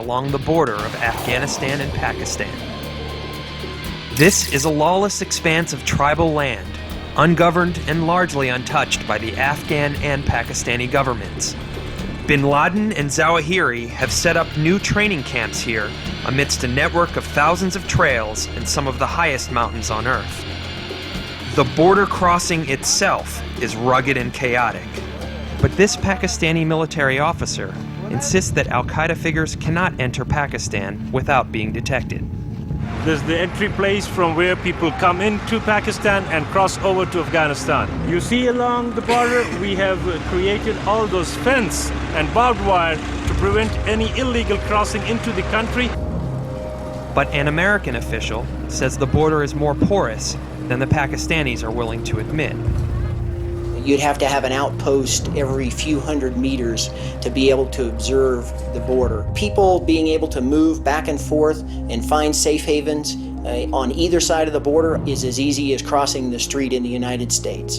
along the border of Afghanistan and Pakistan. This is a lawless expanse of tribal land, ungoverned and largely untouched by the Afghan and Pakistani governments. Bin Laden and Zawahiri have set up new training camps here amidst a network of thousands of trails and some of the highest mountains on Earth. The border crossing itself is rugged and chaotic, but this Pakistani military officer insists that al-Qaeda figures cannot enter Pakistan without being detected. There's the entry place from where people come into Pakistan and cross over to Afghanistan. You see along the border, we have created all those fence and barbed wire to prevent any illegal crossing into the country. But an American official says the border is more porous than the Pakistanis are willing to admit. You'd have to have an outpost every few hundred meters to be able to observe the border. People being able to move back and forth and find safe havens on either side of the border is as easy as crossing the street in the United States.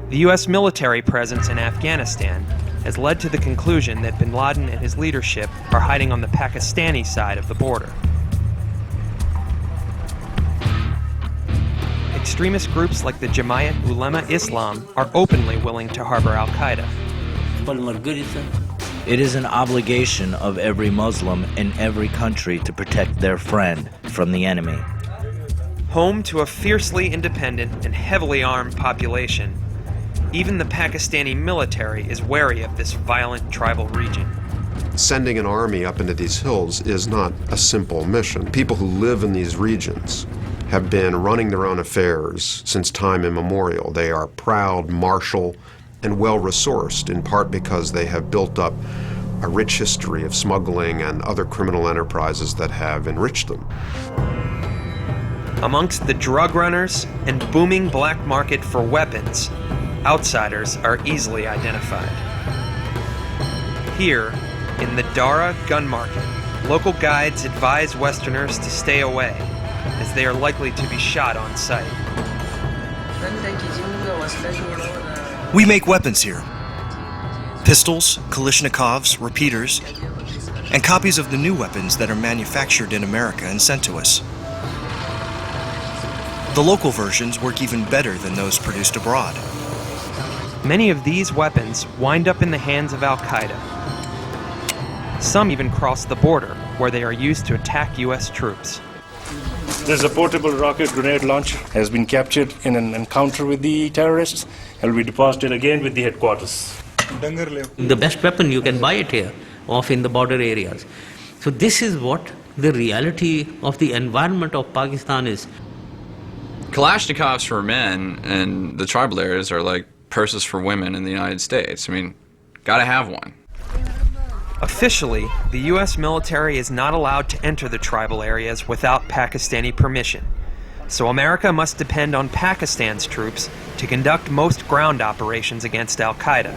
The U.S. military presence in Afghanistan has led to the conclusion that bin Laden and his leadership are hiding on the Pakistani side of the border. Extremist groups like the Jamaat Ulema Islam are openly willing to harbor al-Qaeda. It is an obligation of every Muslim in every country to protect their friend from the enemy. Home to a fiercely independent and heavily armed population, even the Pakistani military is wary of this violent tribal region. Sending an army up into these hills is not a simple mission. People who live in these regions have been running their own affairs since time immemorial. They are proud, martial, and well-resourced, in part because they have built up a rich history of smuggling and other criminal enterprises that have enriched them. Amongst the drug runners and booming black market for weapons, outsiders are easily identified. Here, in the Dara gun market, local guides advise Westerners to stay away, as they are likely to be shot on sight. We make weapons here. Pistols, Kalashnikovs, repeaters, and copies of the new weapons that are manufactured in America and sent to us. The local versions work even better than those produced abroad. Many of these weapons wind up in the hands of al-Qaeda. Some even cross the border, where they are used to attack U.S. troops. There's a portable rocket grenade launcher, has been captured in an encounter with the terrorists, and will be deposited again with the headquarters. The best weapon you can buy it here, off in the border areas. So this is what the reality of the environment of Pakistan is. Kalashnikovs for men and the tribal areas are like purses for women in the United States. I mean, gotta have one. Officially, the U.S. military is not allowed to enter the tribal areas without Pakistani permission, so America must depend on Pakistan's troops to conduct most ground operations against al-Qaeda.